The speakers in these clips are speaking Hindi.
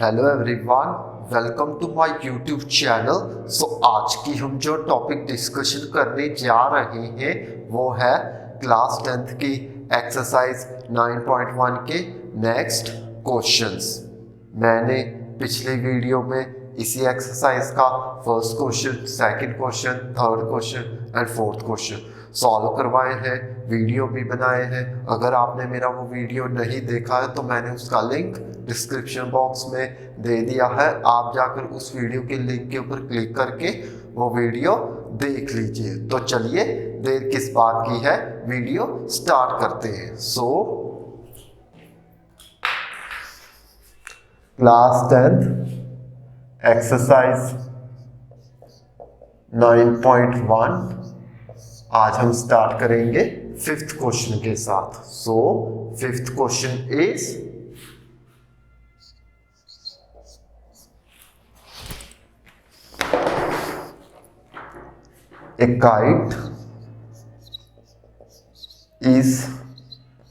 Hello everyone, welcome to my YouTube channel. आज की हम जो टॉपिक डिस्कशन करने जा रहे हैं वो है क्लास 10th की एक्सरसाइज 9.1 के नेक्स्ट क्वेश्चंस। मैंने पिछली वीडियो में इसी एक्सरसाइज का first question, second question, third question and fourth question solve करवाए हैं, वीडियो भी बनाए हैं। अगर आपने मेरा वो वीडियो नहीं देखा है तो मैंने उसका लिंक डिस्क्रिप्शन बॉक्स में दे दिया है। आप जाकर उस वीडियो के लिंक के ऊपर क्लिक करके वो वीडियो देख लीजिए। तो चलिए देर किस बात की है, वीडियो स्टार्ट करते हैं। क्लास 10th एक्सरसाइज 9.1 आज हम स्टार्ट करेंगे फिफ्थ क्वेश्चन के साथ। Fifth question is a kite is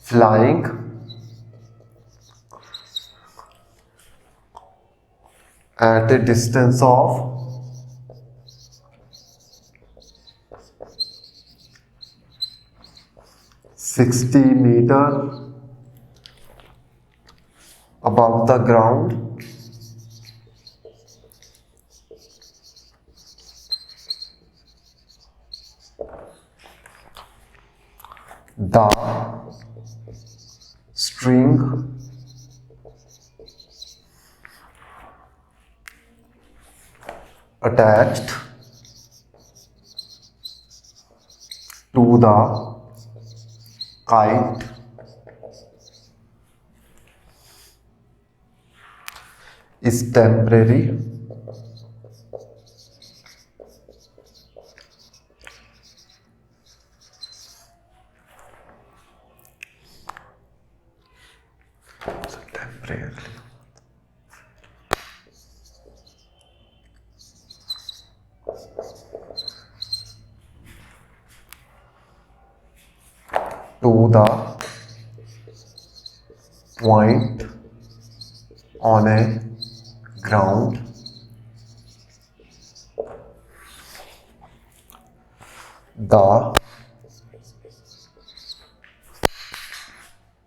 flying at a distance of 60 meters above the ground. The string attached to the kite is temporary to the point on a ground the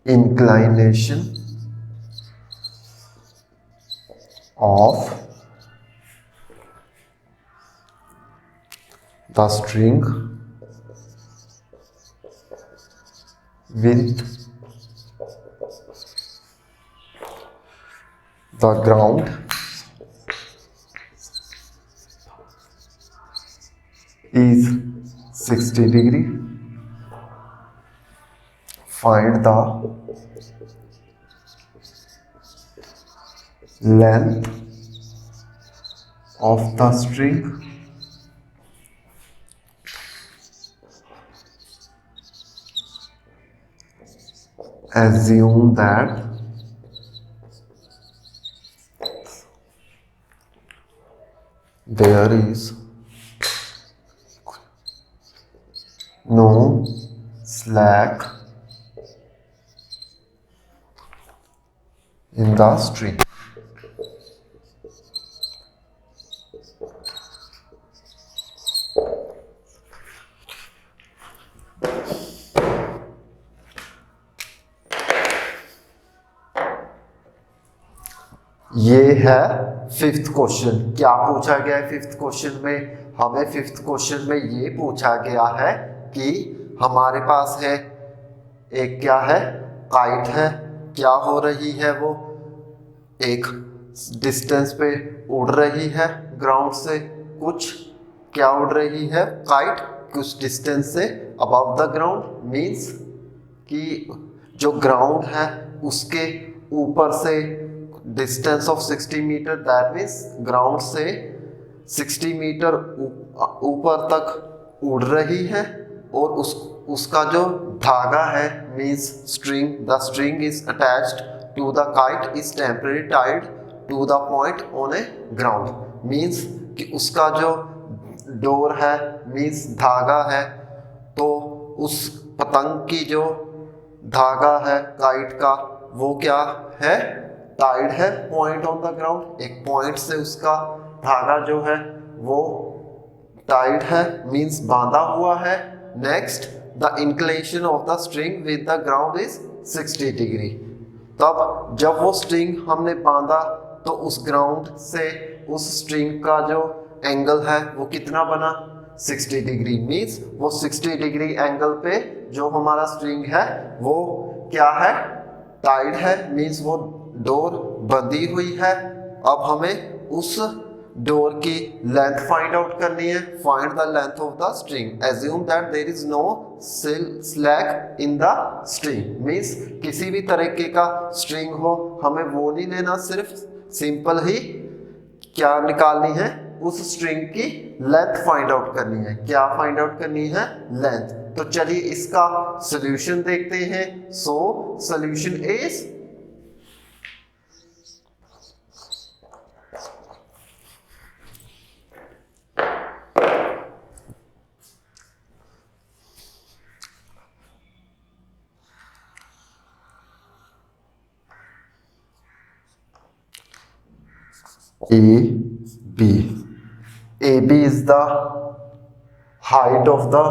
inclination of the string with the ground is 60 degree. Find the length of the string assume that there is no slack in the string. ये है फिफ्थ क्वेश्चन। क्या पूछा गया है फिफ्थ क्वेश्चन में? हमें फिफ्थ क्वेश्चन में ये पूछा गया है कि हमारे पास है एक, क्या है, काइट है। क्या हो रही है? वो एक डिस्टेंस पे उड़ रही है ग्राउंड से। कुछ क्या उड़ रही है? काइट कुछ डिस्टेंस से अबव द ग्राउंड, मीन्स कि जो ग्राउंड है उसके ऊपर से distance of 60 metre, that means ground से 60 मीटर ऊपर तक उड़ रही है। और उसका जो धागा है, means string, the string is attached to the kite is temporary tied to the point on a ground. Means कि उसका जो डोर है, मीन्स धागा है, तो उस पतंग की जो धागा है काइट का, वो क्या है, टाइड है पॉइंट ऑन द ग्राउंड, एक पॉइंट से उसका धागा जो है वो टाइड है, मींस बांधा हुआ है। Next, the inclination of the string with the ground is 60 degree. तब जब वो स्ट्रिंग हमने बांधा तो उस ग्राउंड से उस स्ट्रिंग का जो एंगल है वो कितना बना, 60 डिग्री। मींस वो 60 डिग्री एंगल पे जो हमारा स्ट्रिंग है वो क्या है, टाइड है, मींस वो डोर बंधी हुई है। अब हमें उस डोर की लेंथ फाइंड आउट करनी है। Find the length of the string, assume that there is no slack in the string. Means किसी भी तरीके का स्ट्रिंग हो, हमें वो नहीं लेना, सिर्फ सिंपल ही क्या निकालनी है, उस स्ट्रिंग की लेंथ फाइंड आउट करनी है। क्या फाइंड आउट करनी है, लेंथ। तो चलिए इसका सॉल्यूशन देखते हैं। So solution is AB. AB is the height of the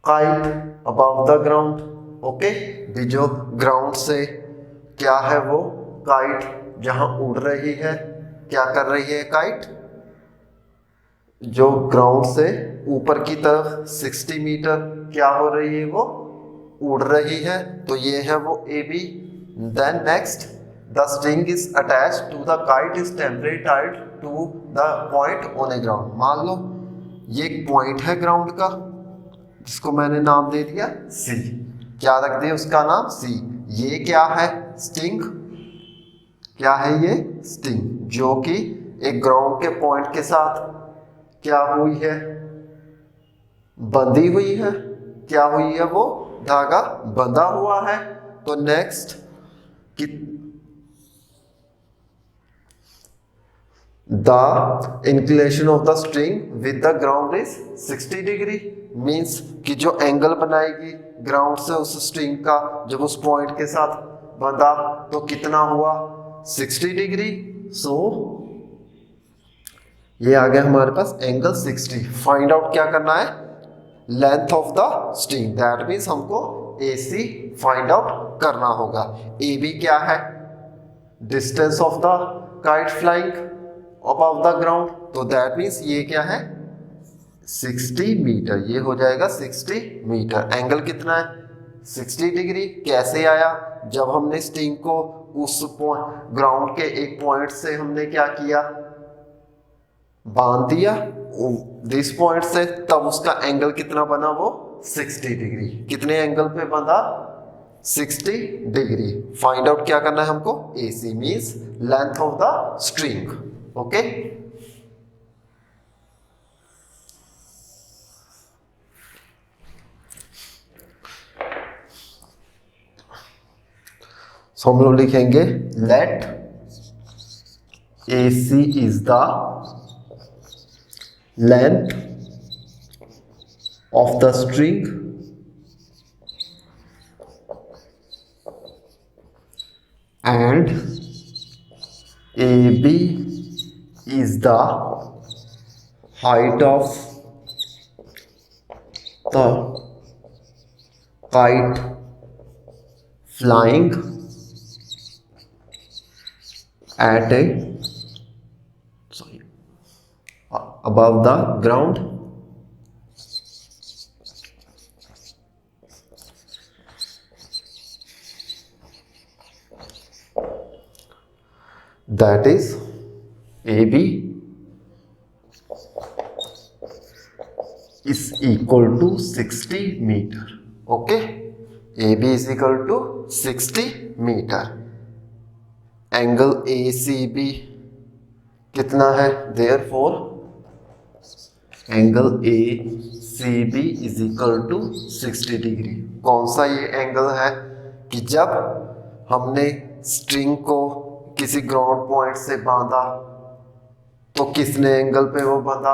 kite above the ground. Okay, भी जो ग्राउंड से क्या है वो काइट जहां उड़ रही है, क्या कर रही है काइट, जो ग्राउंड से ऊपर की तरफ 60 मीटर क्या हो रही है, वो उड़ रही है। तो ये है वो AB. Then next, the string is attached to the kite is temporarily tied to the point on a ground. मान लो ये एक पॉइंट है ग्राउंड का जिसको मैंने नाम दे दिया C। क्या रख दिया उसका नाम C। ये क्या है, स्टिंग। क्या है ये, स्टिंग, जो कि एक ग्राउंड के पॉइंट के साथ क्या हुई है, बंधी हुई है। क्या हुई है, वो धागा बंधा हुआ है। तो next The inclination of the string with the ground is 60 degree. Means कि जो एंगल बनाएगी ग्राउंड से उस स्ट्रिंग का जब उस पॉइंट के साथ बंधा तो कितना हुआ, 60 डिग्री। सो ये आ गया हमारे पास एंगल 60। फाइंड आउट क्या करना है, length of the string, that means हमको AC फाइंड आउट करना होगा। AB क्या है, distance of the kite flying above the ground, तो दैट मीन्स ये क्या है, 60 मीटर। ये हो जाएगा 60 मीटर। एंगल कितना है, 60 डिग्री। कैसे आया, जब हमने स्ट्रिंग को उस ग्राउंड के एक पॉइंट से हमने क्या किया, बांध दिया दिस पॉइंट से, तब उसका एंगल कितना बना, वो 60 डिग्री। कितने एंगल पे बंधा, 60 डिग्री। फाइंड आउट क्या करना है हमको, AC means length of the string. Okay, so हम लोग लिखेंगे let AC is the length of the string and AB is the height of the kite flying at a above the ground. That is AB is equal to 60 metre. Okay, AB is equal to 60 metre. Angle ACB कितना है, therefore angle ACB is equal to 60 degree. कौन सा ये एंगल है कि जब हमने स्ट्रिंग को किसी ग्राउंड पॉइंट से बांधा तो किसने एंगल पे वो बांधा,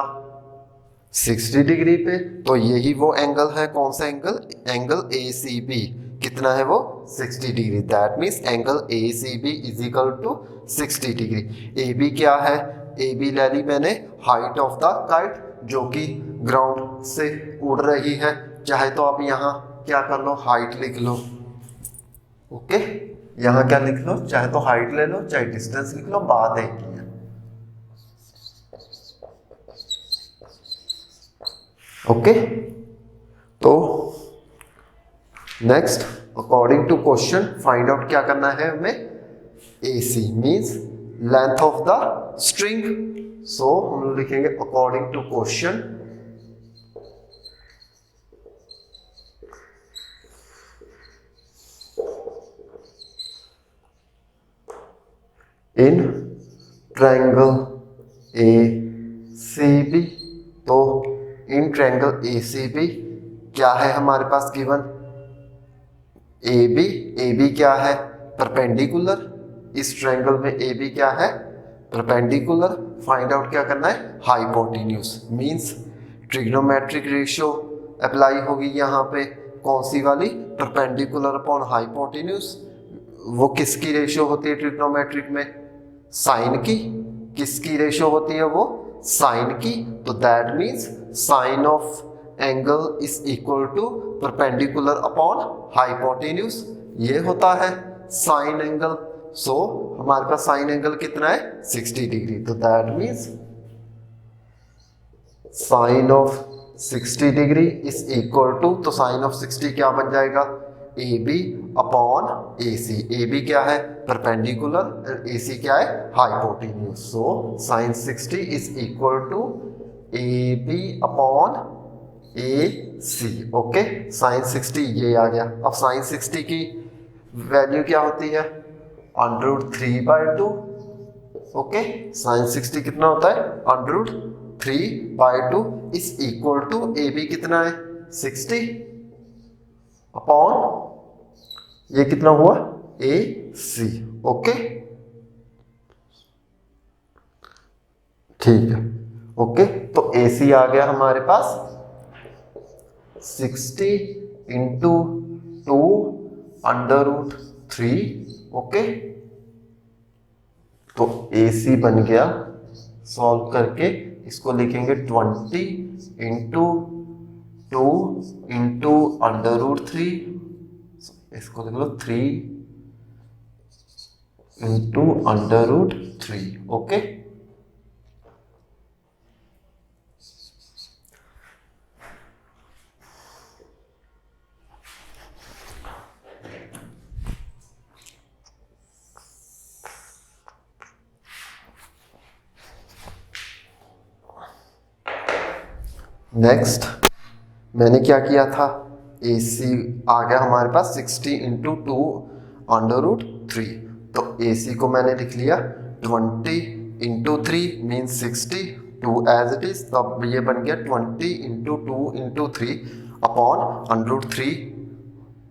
60 डिग्री पे। तो यही वो एंगल है, कौन सा एंगल, एंगल ACB कितना है वो 60 degree. That means angle A C B is equal to 60 degree. A B क्या है, ए बी ले ली मैंने हाइट ऑफ द काइट जो कि ग्राउंड से उड़ रही है। चाहे तो आप यहाँ क्या कर लो, हाइट लिख लो। ओके, यहाँ क्या लिख लो, चाहे तो हाइट ले लो चाहे डिस्टेंस लिख लो, बात एक ही है। ओके, तो next according to question find out क्या करना है हमें, AC means length of the string. So हम लोग लिखेंगे according to question in triangle ACB। तो इन ट्रायंगल ACB क्या है हमारे पास गिवन, AB क्या है परपेंडिकुलर, इस ट्रायंगल में AB क्या है परपेंडिकुलर। फाइंड आउट क्या करना है, hypotenuse means trigonometric ratio apply होगी यहाँ पे, कौन सी वाली, परपेंडिकुलर अपॉन हाइपोटेन्यूज। वो किसकी रेशियो होती है ट्रिग्नोमेट्रिक में, साइन की। किसकी रेशियो होती है वो, साइन की। तो that means sine of angle is equal to perpendicular upon hypotenuse, ये होता है साइन एंगल। सो हमारे पास साइन एंगल कितना है 60 डिग्री। तो that means sine of 60 degree is equal to, तो साइन ऑफ 60 क्या बन जाएगा, AB अपॉन AC। AB क्या है परपेंडिकुलर, AC क्या है hypotenuse. So sine 60 is equal to AB upon AC। Okay, sine 60 ये आ गया। अब साइन 60 की वैल्यू क्या होती है, √3/2। ओके, साइन 60 कितना होता है √3/2 इज इक्वल टू AB कितना है 60 अपॉन ये कितना हुआ AC। ओके, ठीक है। ओके, तो AC आ गया हमारे पास 60 इंटू 2 √3। ओके, तो AC बन गया, सॉल्व करके इसको लिखेंगे 20 इंटू 2 इंटू √3, इसको लिख लो 3 इंटू √3। ओके, नेक्स्ट मैंने क्या किया था, AC आ गया हमारे पास 60 इंटू 2 √3। तो AC को मैंने लिख लिया 20 into 3 means 60, 2 as it is. तब ये बन गया 20 इंटू 2 इंटू 3 अपॉन √3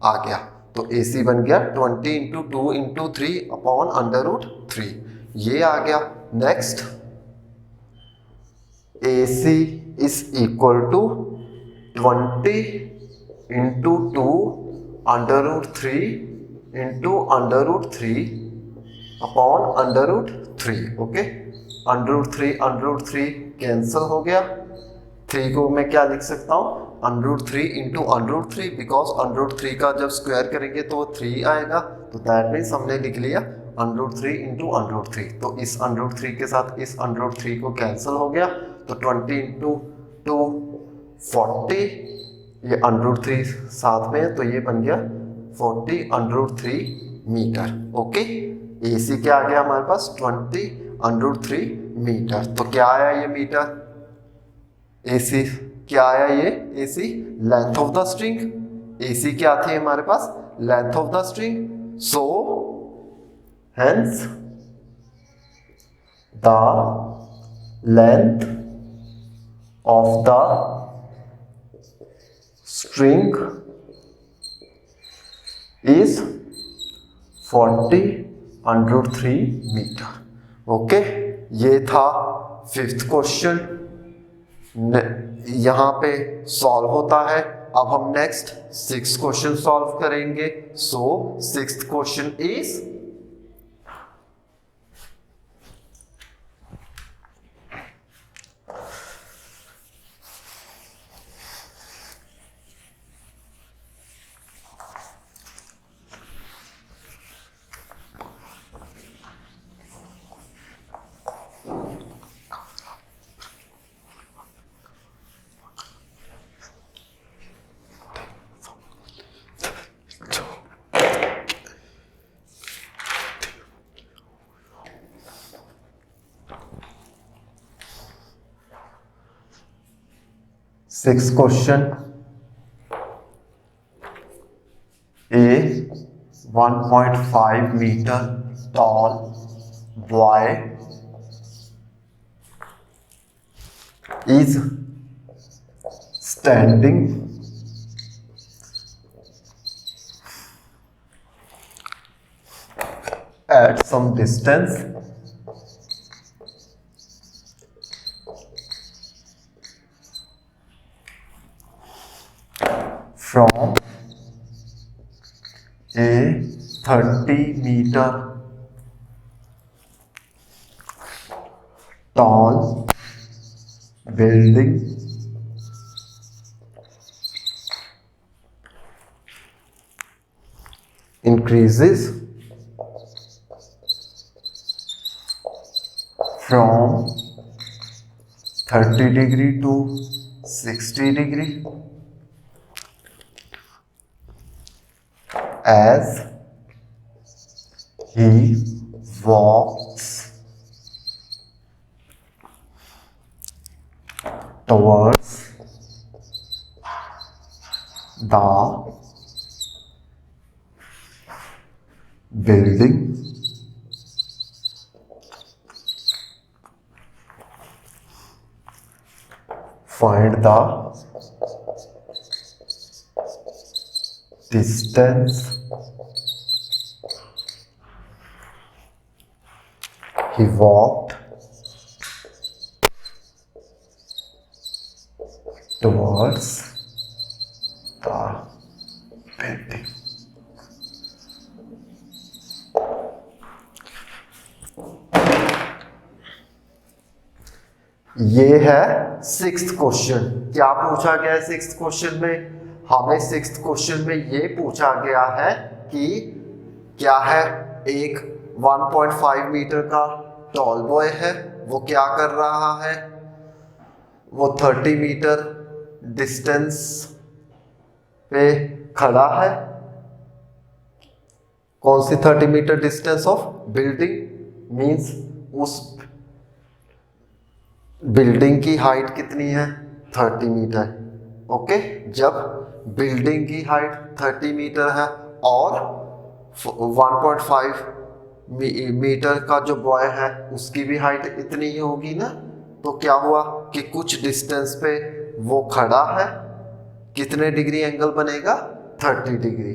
आ गया। तो AC बन गया 20 इंटू 2 इंटू 3 अपॉन √3, ये आ गया। Next AC is equal to 20 into 2 √3 into √3 upon √3। Okay, √3 cancel हो गया। 3 को मैं क्या लिख सकता हूँ √3 into √3, बिकॉज √3 का जब स्क्वायर करेंगे तो 3 आएगा। तो दैट मीन्स हमने लिख लिया √3 into √3। तो इस √3 के साथ इस √3 को कैंसिल हो गया। तो 20 इंटू 2 40, ये √3 साथ में है तो ये बन गया 40 √3 मीटर। ओके, AC क्या आ गया हमारे पास 20 √3 मीटर। तो क्या आया ये मीटर, AC क्या आया ये AC length of the string. AC क्या थी हमारे पास length of the string. So hence the length of the string is 40 √3 metre. Okay, ये था 5th क्वेश्चन। यहाँ पे सॉल्व होता है अब हम नेक्स्ट 6th क्वेश्चन सॉल्व करेंगे। So 6th question is six question A 1.5 metre tall boy is standing at some distance from a 30-meter tall building increases from 30 degree to 60 degree as he walks towards the building. Find the distance he walked towards the building. ये है 6th क्वेश्चन। क्या पूछा गया है 6th क्वेश्चन में? हमें 6th क्वेश्चन में ये पूछा गया है कि क्या है, एक 1.5 मीटर का टॉल बॉय है, वो क्या कर रहा है, वो 30 मीटर डिस्टेंस पे खड़ा है। कौन सी 30 metre distance of building? Means उस बिल्डिंग की हाइट कितनी है? 30 मीटर। ओके, जब बिल्डिंग की हाइट 30 मीटर है और 1.5 मीटर का जो बॉय है उसकी भी हाइट इतनी ही होगी ना, तो क्या हुआ कि कुछ डिस्टेंस पे वो खड़ा है, कितने डिग्री एंगल बनेगा? 30 डिग्री।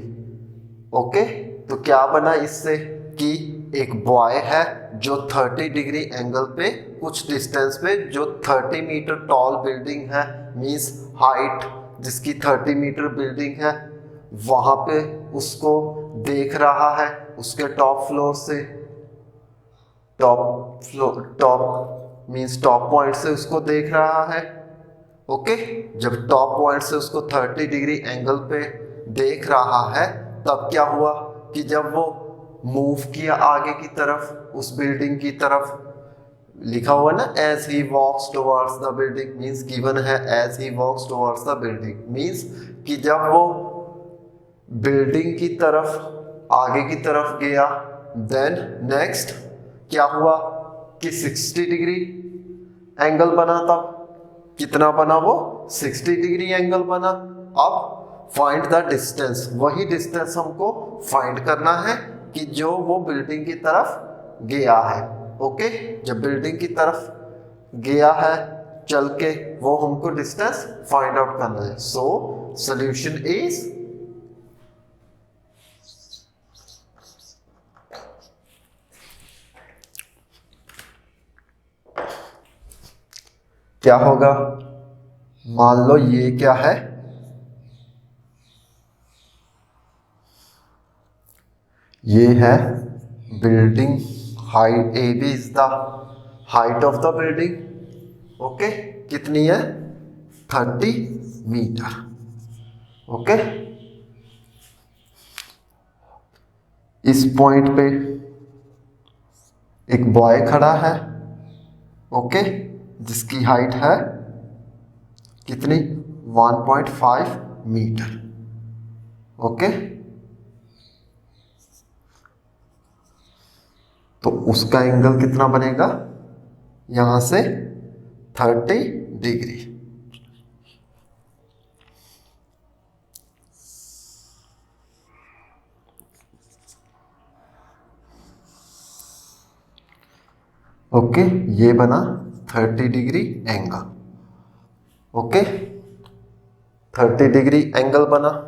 ओके, तो क्या बना इससे कि एक बॉय है जो 30 डिग्री एंगल पे कुछ डिस्टेंस पे, जो 30 मीटर टॉल बिल्डिंग है, मींस हाइट जिसकी 30 मीटर बिल्डिंग है, वहां पे उसको देख रहा है उसके टॉप फ्लोर से, टॉप मींस टॉप पॉइंट से उसको देख रहा है। ओके, जब टॉप पॉइंट से उसको 30 डिग्री एंगल पे देख रहा है, तब क्या हुआ कि जब वो मूव किया आगे की तरफ, उस बिल्डिंग की तरफ, लिखा हुआ ना as he walks towards the building, means given है as he walks towards the building, means कि जब वो बिल्डिंग की तरफ आगे की तरफ गया, देन नेक्स्ट क्या हुआ कि 60 डिग्री एंगल बना। तब कितना बना? वो 60 डिग्री एंगल बना। अब फाइंड द डिस्टेंस, वही डिस्टेंस हमको फाइंड करना है कि जो वो बिल्डिंग की तरफ गया है। ओके, जब बिल्डिंग की तरफ गया है चल के, वो हमको डिस्टेंस फाइंड आउट करना है। सो सॉल्यूशन इज क्या होगा? मान लो ये क्या है, ये है building height, A B is the height of the building. Okay, कितनी है? 30 मीटर। ओके, इस पॉइंट पे एक बॉय खड़ा है। ओके, जिसकी हाइट है कितनी? 1.5 मीटर। ओके, तो उसका एंगल कितना बनेगा? यहां से 30 डिग्री। ओके, ये बना 30 degree angle. Okay, 30 degree angle बना।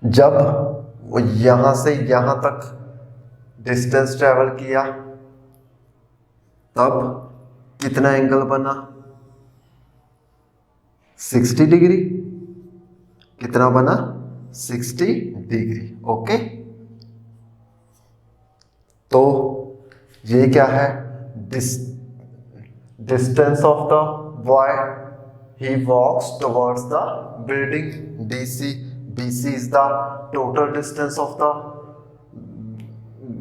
जब वो यहां से यहां तक डिस्टेंस ट्रेवल किया तब कितना एंगल बना? 60 डिग्री। कितना बना? 60 डिग्री। ओके, तो ये क्या है? Distance of the boy, he walks towards the building, DC। BC is the total distance of the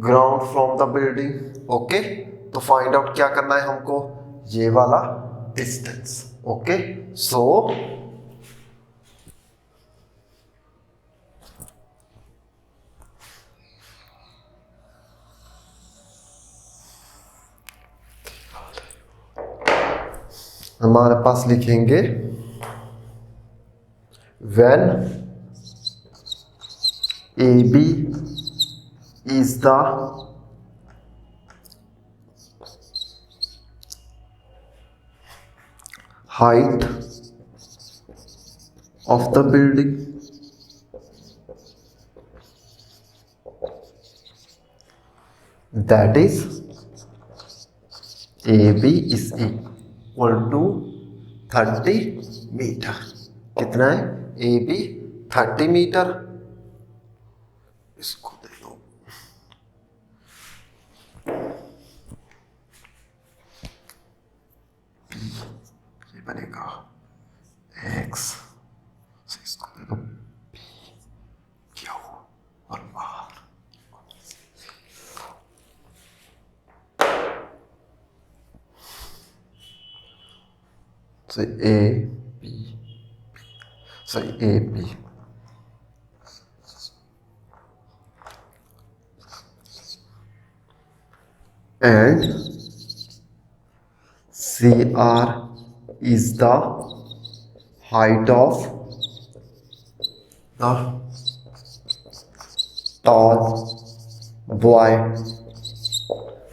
ground from the building। Okay, तो फाइंड आउट क्या करना है हमको? ये वाला डिस्टेंस। ओके, सो हमारे पास लिखेंगे when AB is the height of the building, that is AB is equal to 30 metre. कितना है? AB 30 metre. इसको दे दो, ये बनेगा X, इसको दे दो Q और R। So AB and CR is the height of the tall boy।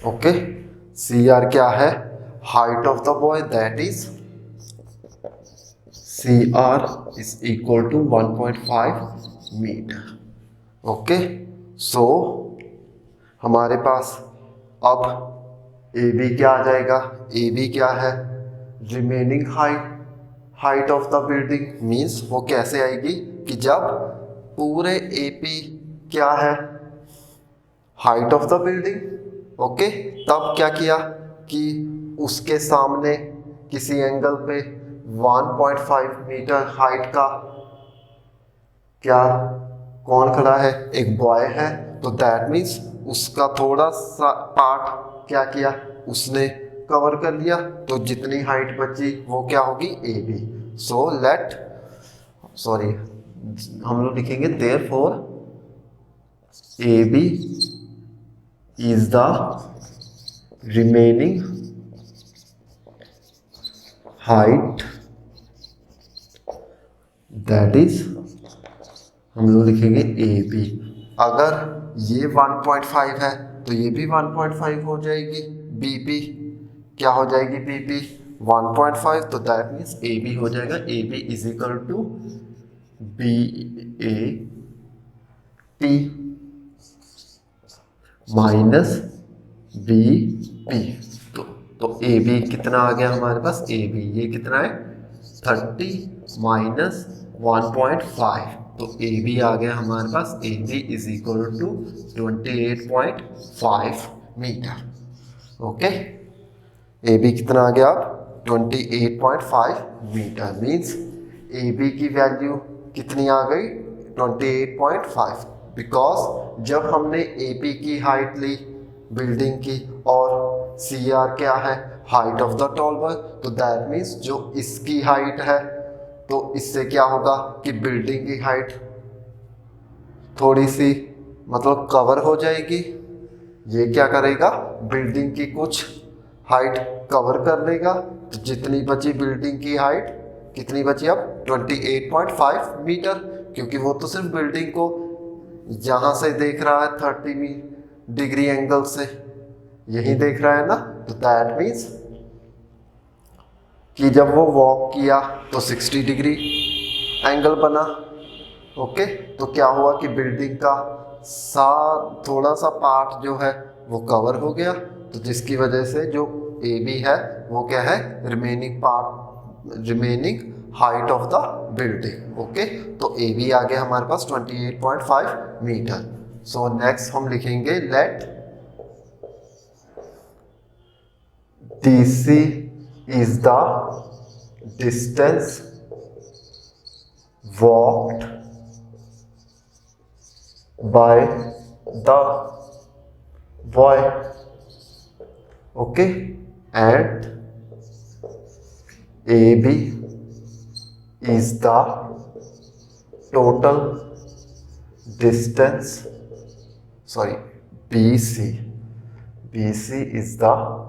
Okay, CR क्या है? Height of the boy, that is CR is equal to 1.5 metre. Okay, so हमारे पास अब AB क्या आ जाएगा? AB क्या है? Remaining height of the building. Means वो कैसे आएगी कि जब पूरे AP क्या है? Height of the building. Okay, तब क्या किया कि उसके सामने किसी एंगल पे 1.5 मीटर हाइट का क्या कौन खड़ा है? एक बॉय है। तो दैट मीन्स उसका थोड़ा सा पार्ट क्या किया? उसने कवर कर लिया। तो जितनी हाइट बची वो क्या होगी? AB। सो हम लोग लिखेंगे therefore AB is the remaining height, that is हम लोग लिखेंगे AB। अगर ये 1.5 है तो ये भी 1.5 हो जाएगी। BP क्या हो जाएगी? BP 1.5, तो दैट मीन्स AB हो जाएगा। AB is equal to BAT minus BP। तो AB कितना आ गया हमारे पास? AB ये कितना है? 30 माइनस 1.5, तो ए बी आ गया हमारे पास, A B is equal to 28.5 metre. Okay, A B कितना आ गया अब 28.5 मीटर, मीन्स ए बी की वैल्यू कितनी आ गई 28.5, बिकॉज जब हमने ए पी की हाइट ली बिल्डिंग की और सी आर क्या है हाइट ऑफ द टॉलवर, तो दैट मीन्स जो इसकी हाइट है तो इससे क्या होगा कि बिल्डिंग की हाइट थोड़ी सी मतलब कवर हो जाएगी। ये क्या करेगा बिल्डिंग की कुछ हाइट कवर कर लेगा, तो जितनी बची बिल्डिंग की हाइट कितनी बची अब 28.5 मीटर, क्योंकि वो तो सिर्फ बिल्डिंग को यहाँ से देख रहा है 30 डिग्री एंगल से, यही देख रहा है ना, तो दैट मीन्स कि जब वो वॉक किया तो 60 डिग्री एंगल बना। ओके, तो क्या हुआ कि बिल्डिंग का थोड़ा सा पार्ट जो है वो कवर हो गया, तो जिसकी वजह से जो ए बी है वो क्या है remaining height of the building. Okay, तो ए बी आ गया हमारे पास 28.5 मीटर। सो नेक्स्ट हम लिखेंगे late DC is the distance walked by the boy, okay, and AB is the total distance, sorry, BC is the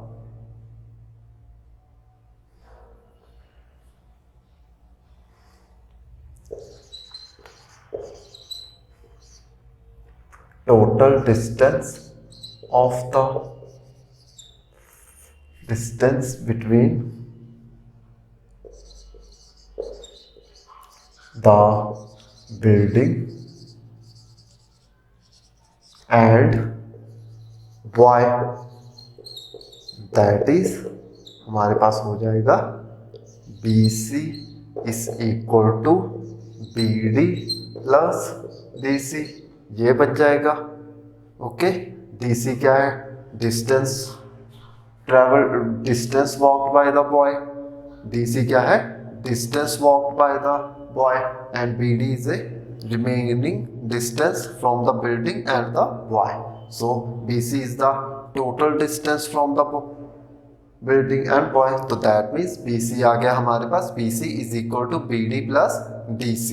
total distance of the distance between the building and y, that is हमारे पास हो जाएगा BC is equal to BD plus DC, ये बच जाएगा। ओके, DC क्या है distance walked by the boy, DC क्या है distance walked by the boy, and BD is a remaining distance from the building and the boy. So BC is the total distance from the building and boy, तो दैट मीन्स BC आ गया हमारे पास, BC is equal to BD plus DC,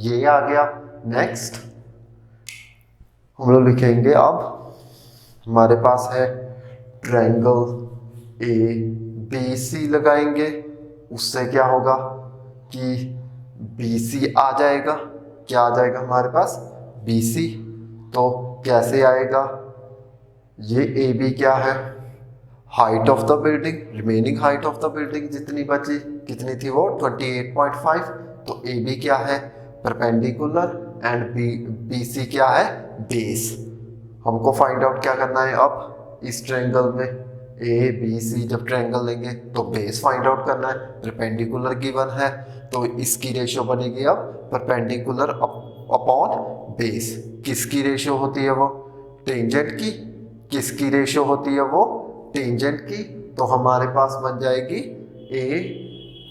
ये आ गया। नेक्स्ट हम लोग लिखेंगे अब हमारे पास है ट्रायंगल ABC लगाएंगे, उससे क्या होगा कि BC आ जाएगा, क्या आ जाएगा हमारे पास BC, तो कैसे आएगा, ये AB क्या है height of the building, remaining height of the building जितनी बची कितनी थी वो 28.5, तो AB क्या है परपेंडिकुलर एंड BC क्या है बेस। हमको फाइंड आउट क्या करना है अब इस ट्रायंगल में ABC, जब ट्रायंगल लेंगे तो बेस फाइंड आउट करना है, परपेंडिकुलर गिवन है तो इसकी रेशियो बनेगी अब परपेंडिकुलर अपॉन बेस। किसकी रेशियो होती है वो टेंजेंट की, किसकी रेशियो होती है वो टेंजेंट की, तो हमारे पास बन जाएगी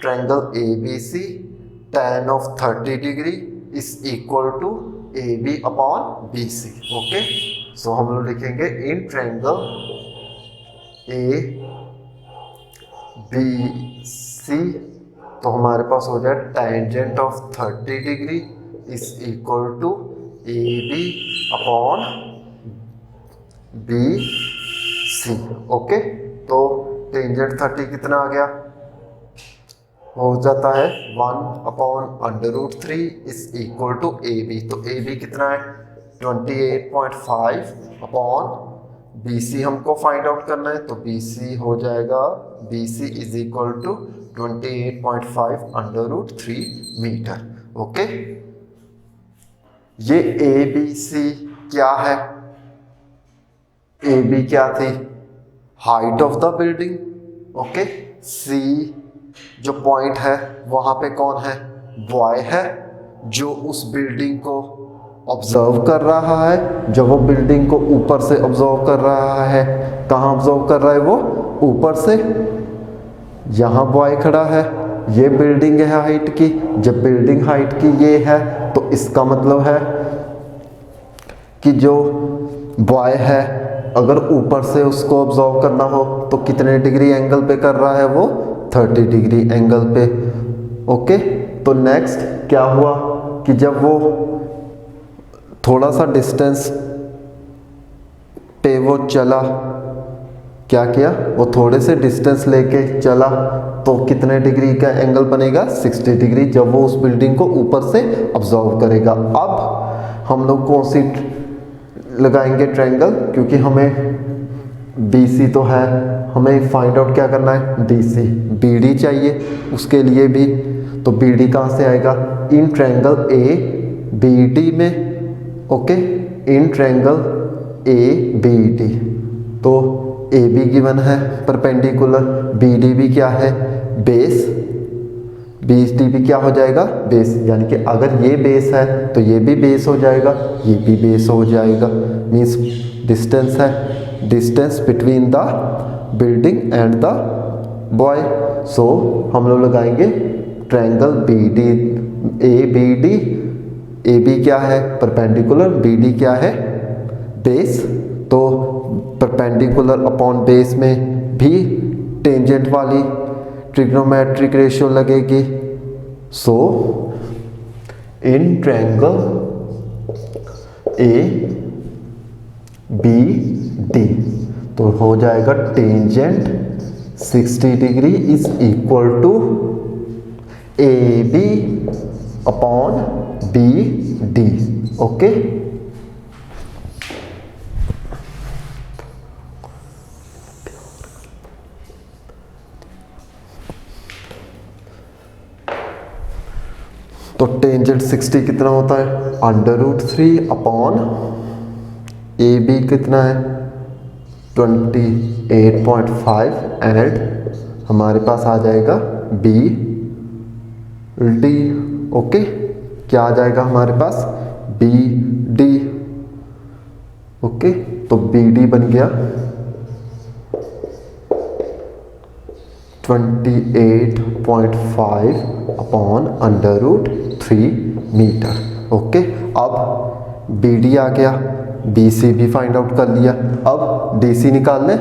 triangle ABC tan of 30 degree is equal to AB upon BC। Okay, so हम लोग लिखेंगे इन ट्रायंगल ABC, तो हमारे पास हो जाए tangent of 30 degree is equal to AB upon BC। Okay, तो टेंजेंट 30 कितना आ गया हो जाता है 1/√3 इज इक्वल टू AB, तो AB कितना है 28.5 अपॉन BC हमको फाइंड आउट करना है, तो BC हो जाएगा BC is equal to 28.5/√3 metre. Okay, ये ABC क्या है, AB क्या थी height of the building, okay, C जो पॉइंट है वहाँ पे कौन है, बॉय है, जो उस बिल्डिंग को ऑब्जर्व कर रहा है। जब वो बिल्डिंग को ऊपर से ऑब्जर्व कर रहा है, कहाँ ऑब्जर्व कर रहा है वो, ऊपर से। यहाँ बॉय खड़ा है, ये बिल्डिंग है हाइट की। जब बिल्डिंग हाइट की ये है तो इसका मतलब है कि जो बॉय है अगर ऊपर से उसको ऑब्जर्व करना हो तो कितने डिग्री एंगल पे कर रहा है वो, 30 डिग्री एंगल पे। ओके, तो नेक्स्ट क्या हुआ कि जब वो थोड़ा सा डिस्टेंस पे वो चला, क्या किया, वो थोड़े से डिस्टेंस लेके चला तो कितने डिग्री का एंगल बनेगा, 60 डिग्री, जब वो उस बिल्डिंग को ऊपर से ऑब्जर्व करेगा। अब हम लोग कौन सी लगाएंगे, ट्रायंगल, क्योंकि हमें BC तो है, हमें फाइंड आउट क्या करना है, DC। BD चाहिए उसके लिए भी, तो BD कहाँ से आएगा, इन ट्रायंगल ABD में। ओके, इन ट्रायंगल ABD, तो AB गिवन है परपेंडिकुलर, BD भी क्या है, बेस, BD भी क्या हो जाएगा, बेस। यानी कि अगर ये बेस है तो ये भी बेस हो जाएगा, ये भी बेस हो जाएगा। मीन्स डिस्टेंस है, distance between the building and the boy. So हम लोग लगाएंगे ट्रायंगल BD ABD। AB क्या है, परपेंडिकुलर, BD क्या है, बेस। तो परपेंडिकुलर अपॉन बेस में भी टेंजेंट वाली ट्रिग्नोमेट्रिक रेशियो लगेगी। सो इन ट्रायंगल ABD तो हो जाएगा tangent 60 degree is equal to AB upon BD। Okay, तो टेंजेंट 60 कितना होता है, √3 अपॉन AB कितना है, 28.5 एंड हमारे पास आ जाएगा BD। ओके, क्या आ जाएगा हमारे पास, BD। ओके, तो BD बन गया 28.5 अपॉन √3 मीटर। ओके, अब BD आ गया, BC भी फाइंड आउट कर लिया। अब DC निकाल लें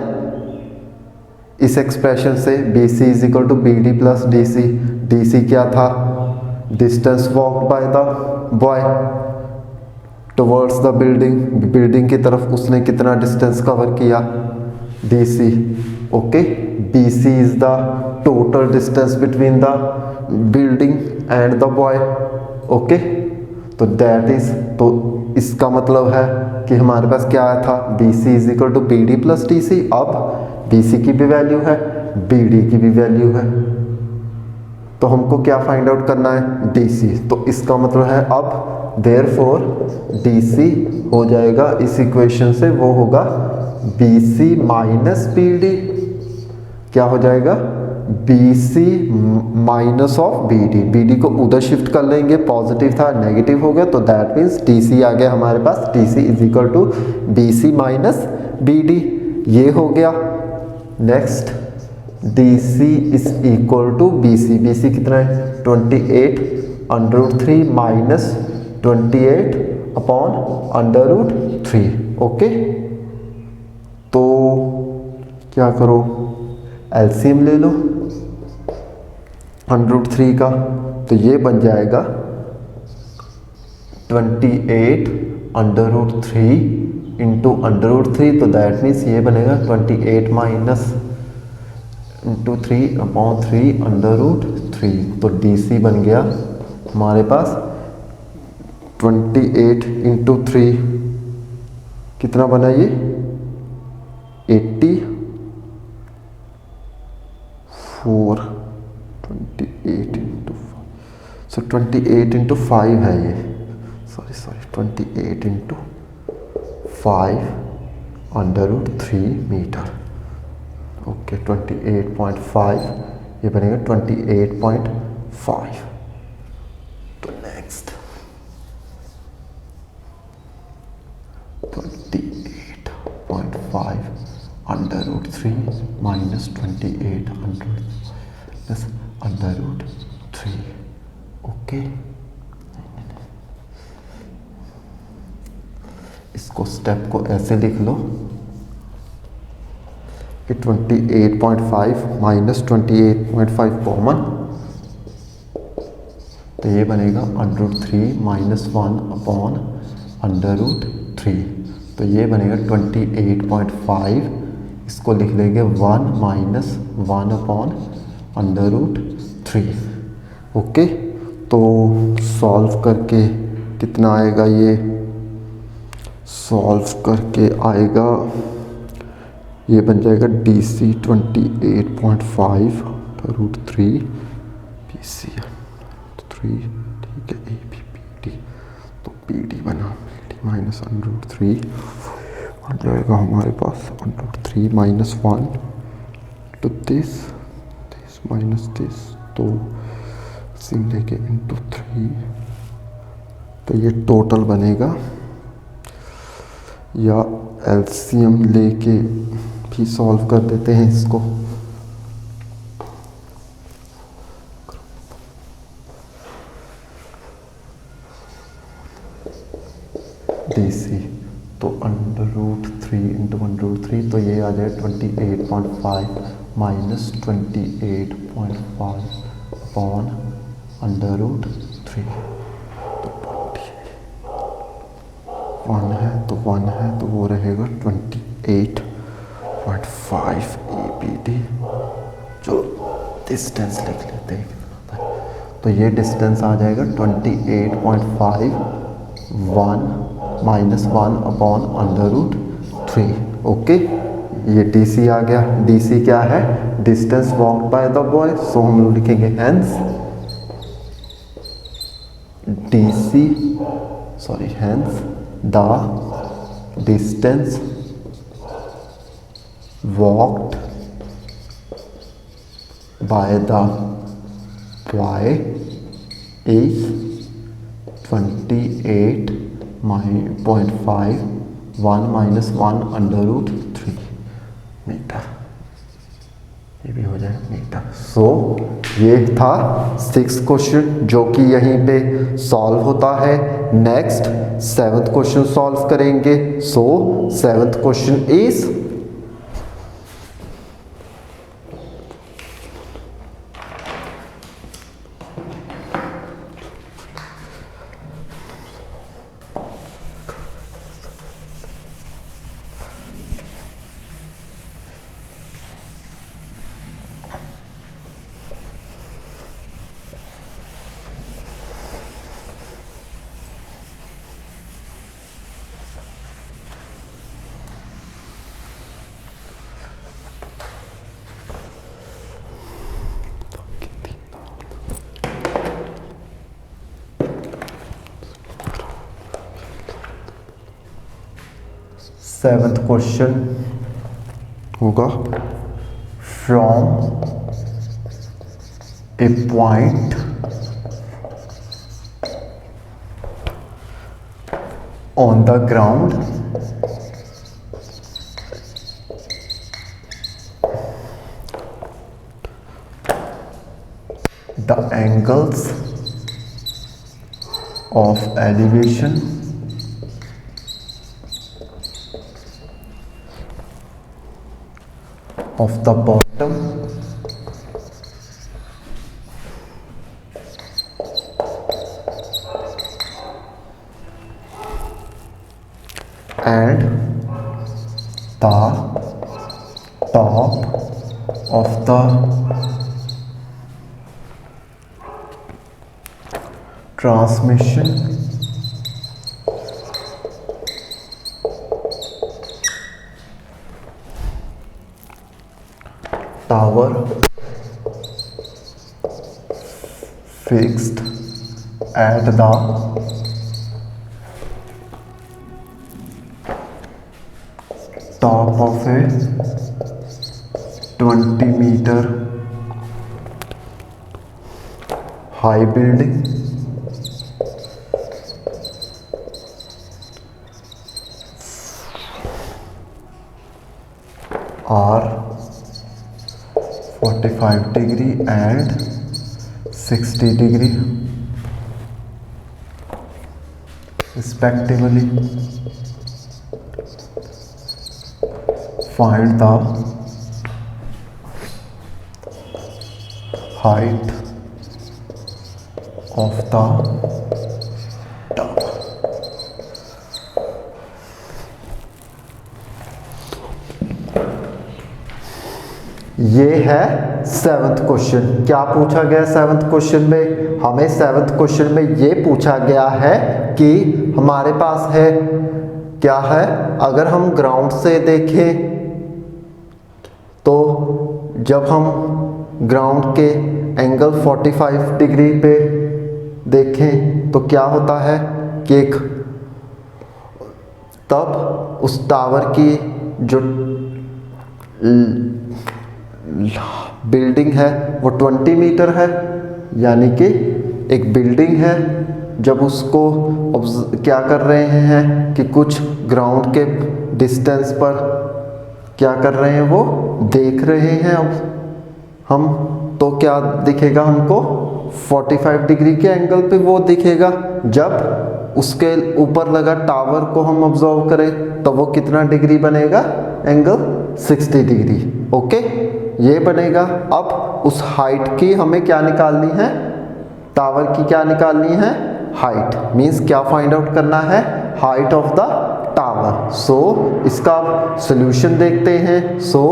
इस एक्सप्रेशन से, BC is equal to BD plus DC। DC क्या था, distance walked by the boy towards the building, building की तरफ उसने कितना डिस्टेंस कवर किया, DC। Okay, BC is the total distance between the building and the boy. Okay, तो दैट इज, तो इसका मतलब है कि हमारे पास क्या आया था, BC is equal to BD plus DC। अब BC की भी वैल्यू है, BD की भी वैल्यू है, तो हमको क्या फाइंड आउट करना है, DC। तो इसका मतलब है अब देयरफॉर DC हो जाएगा इस इक्वेशन से, वो होगा BC माइनस BD। क्या हो जाएगा, BC minus of BD। BD को उधर शिफ्ट कर लेंगे, पॉजिटिव था नेगेटिव हो गया, तो दैट मीन्स DC आ गया हमारे पास, DC is equal to BC minus BD। ये हो गया। Next DC is equal to BC। BC कितना है, 28 √3 माइनस 28 अपॉन √3। ओके, तो क्या करो, LCM ले लो √3 का, तो ये बन जाएगा 28 √3 इंटू √3, तो दैट मीन्स ये बनेगा 28 माइनस इंटू 3 अपॉन 3 √3। तो DC बन गया हमारे पास 28 इंटू 3 कितना बना ये, 84। 28 इंटू 5, सो 28 इंटू 5 है ये, सॉरी 28 इंटू 5 √3 मीटर। ओके, 28.5 ये बनेगा 28.5। तो नेक्स्ट 28.5 √3 माइनस 2800 √3। ओके, इसको स्टेप को ऐसे लिख लो कि 28.5 माइनस 28.5 कॉमन, तो ये बनेगा √3 माइनस 1/√3। तो ये बनेगा 28.5, इसको लिख लेंगे 1 माइनस 1/√3। ओके, तो सॉल्व करके कितना आएगा, ये सॉल्व करके आएगा, ये बन जाएगा DC 28.5 √3 PC 3, ठीक है, ABPD, तो PD बना, PD माइनस √3 आ जाएगा हमारे पास √3 माइनस 1 तो दिस माइनस दिस, तो सिम लेके इंटू 3, तो ये टोटल बनेगा, या LCM लेके भी सॉल्व कर देते हैं इसको। DC तो √3 इंटू 1√3, तो ये आ जाए 28.5 माइनस 28.5 अपॉन √3। तो 1 है तो 1 है, तो वो रहेगा 28.5 ABD। जो डिस्टेंस लिख लेते हैं, तो ये डिस्टेंस आ जाएगा 28.5 1 माइनस 1/√3। ओके, ये DC आ गया। DC क्या है, distance walked by the boy, so हम लोग लिखेंगे hence hence the distance walked by the boy is 28.5 1 minus 1/√3 metre, ये भी हो जाए मीटर। सो ये था 6th क्वेश्चन जो कि यहीं पे सॉल्व होता है। नेक्स्ट 7th क्वेश्चन सॉल्व करेंगे। So 7th question is seventh question होगा from a point on the ground the angles of elevation of the bottom and the top of the transmission tower fixed at the top of a 20 meter high building are 45 degree and 60 degree respectively. Find the height of the tower. ये है 7th क्वेश्चन। क्या पूछा गया 7th क्वेश्चन में? हमें 7th क्वेश्चन में ये पूछा गया है कि हमारे पास है क्या है, अगर हम ग्राउंड से देखें तो जब हम ग्राउंड के एंगल 45 डिग्री पे देखें तो क्या होता है कि तब उस टावर की जो बिल्डिंग है वो 20 मीटर है, यानी कि एक बिल्डिंग है। जब उसको क्या कर रहे हैं कि कुछ ग्राउंड के डिस्टेंस पर क्या कर रहे हैं, वो देख रहे हैं हम, तो क्या दिखेगा हमको 45 डिग्री के एंगल पे वो दिखेगा। जब उसके ऊपर लगा टावर को हम ऑब्जर्व करें तो वो कितना डिग्री बनेगा? Angle 60 degree. ओके, ये बनेगा। अब उस हाइट की हमें क्या निकालनी है? टावर की क्या निकालनी है? हाइट। मीन्स क्या फाइंड आउट करना है? Height of the tower. So इसका सॉल्यूशन देखते हैं। सो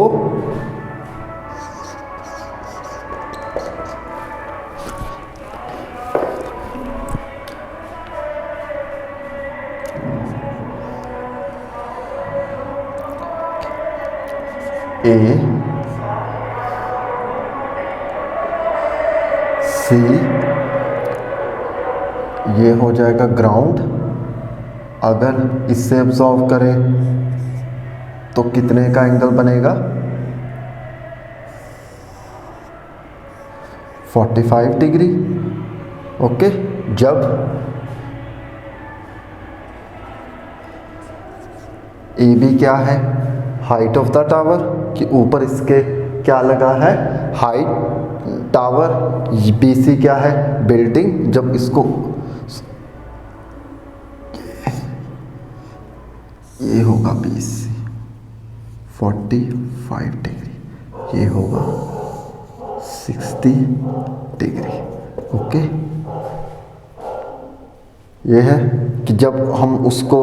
ए सी, ये हो जाएगा ग्राउंड। अगर इससे ऑब्जर्व करें तो कितने का एंगल बनेगा? 45 डिग्री। ओके, जब ए बी क्या है? हाइट ऑफ द टावर, कि ऊपर इसके क्या लगा है? Height tower. बी सी क्या है? बिल्डिंग। जब इसको ये होगा बी सी 45 डिग्री, ये होगा 60 डिग्री। ओके, ये है कि जब हम उसको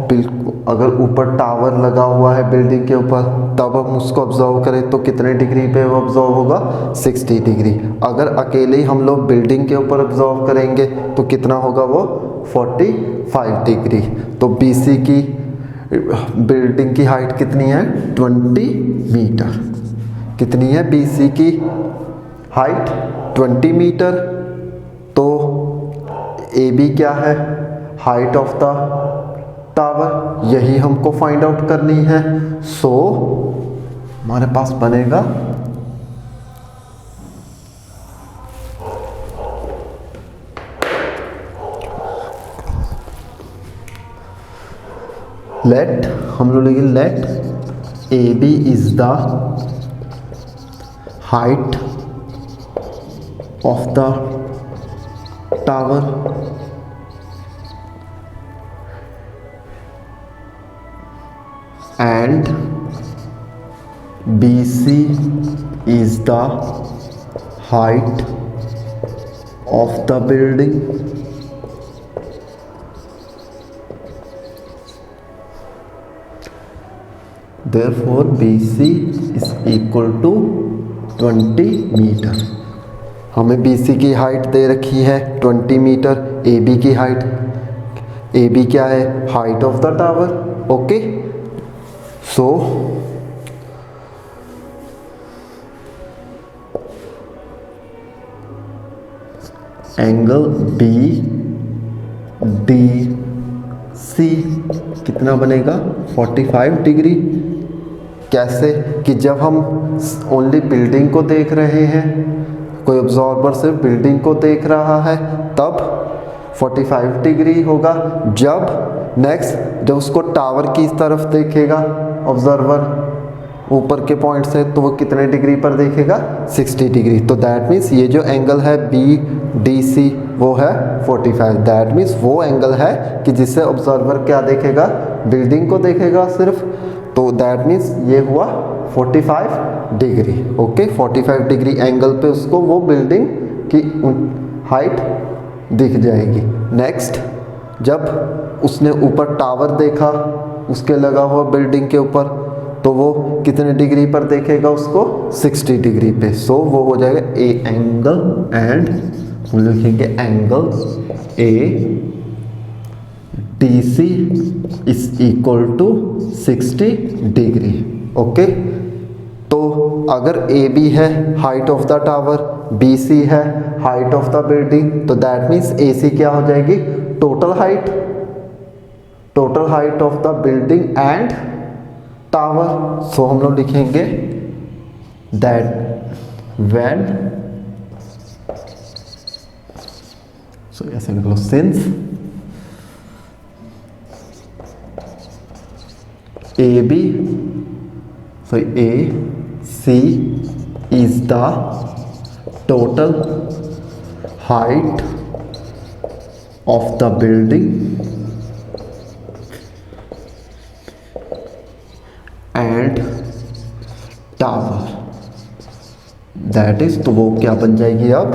बिल्कुल, अगर ऊपर टावर लगा हुआ है बिल्डिंग के ऊपर, तब हम उसको ऑब्जर्व करें तो कितने डिग्री पे वो ऑब्जर्व होगा? 60 डिग्री। अगर अकेले ही हम लोग बिल्डिंग के ऊपर ऑब्जर्व करेंगे तो कितना होगा वो? 45 डिग्री। तो बीसी की बिल्डिंग की हाइट कितनी है? 20 मीटर। कितनी है बीसी की हाइट? 20 मीटर। तो ए बी क्या है? Height of the tower. यही हमको फाइंड आउट करनी है। सो हमारे पास बनेगा लेट, हम लोग लेंगे let A B is the height of the tower and BC is the height of the building therefore BC is equal to 20 metre. हमें BC की हाइट दे रखी है 20 मीटर। AB की हाइट, AB क्या है? Height of the tower. Okay, so angle B D C कितना बनेगा? 45 डिग्री। कैसे? कि जब हम ओनली बिल्डिंग को देख रहे हैं, कोई ऑब्जर्वर सिर्फ बिल्डिंग को देख रहा है तब 45 डिग्री होगा। जब नेक्स्ट जब उसको टावर की तरफ देखेगा ऑब्जर्वर ऊपर के पॉइंट से, तो वो कितने डिग्री पर देखेगा, 60 डिग्री। तो दैट मीन्स ये जो एंगल है BDC वो है 45। दैट मीन्स वो एंगल है कि जिससे ऑब्जर्वर क्या देखेगा, बिल्डिंग को देखेगा सिर्फ। तो दैट मीन्स ये हुआ 45 डिग्री। ओके, 45 डिग्री एंगल पे उसको वो बिल्डिंग की हाइट दिख जाएगी। नेक्स्ट जब उसने ऊपर टावर देखा उसके लगा हुआ बिल्डिंग के ऊपर, तो वो कितने डिग्री पर देखेगा उसको, 60 डिग्री पे। सो वो हो जाएगा ए एंगल एंड हम लिखेंगे angle ADC is equal to 60 degree. Okay, तो अगर AB है height of the tower, BC है हाइट ऑफ द बिल्डिंग, तो दैट मीन्स AC क्या हो जाएगी, total height of the building and tower. So हम लोग लिखेंगे दैट व्हेन, सो ऐसे लिख लो, since AC is the total height of the building and tower, that is, तो वो क्या बन जाएगी अब,